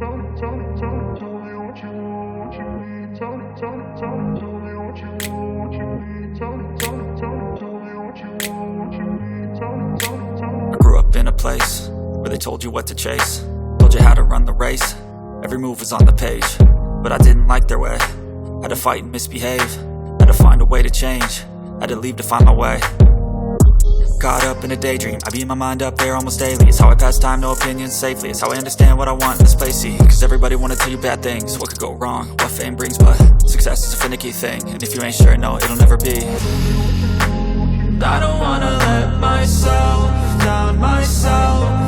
I grew up in a place where they told you what to chase, told you how to run the race. Every move was on the page, but I didn't like their way. Had to fight and misbehave, had to find a way to change, had to leave to find my way. Caught up in a daydream, I beat my mind up there almost daily. It's how I pass time, no opinions safely. It's how I understand what I want in this place, see. Cause everybody wanna tell you bad things, what could go wrong, what fame brings. But success is a finicky thing, and if you ain't sure, no, it'll never be. I don't wanna let myself down myself.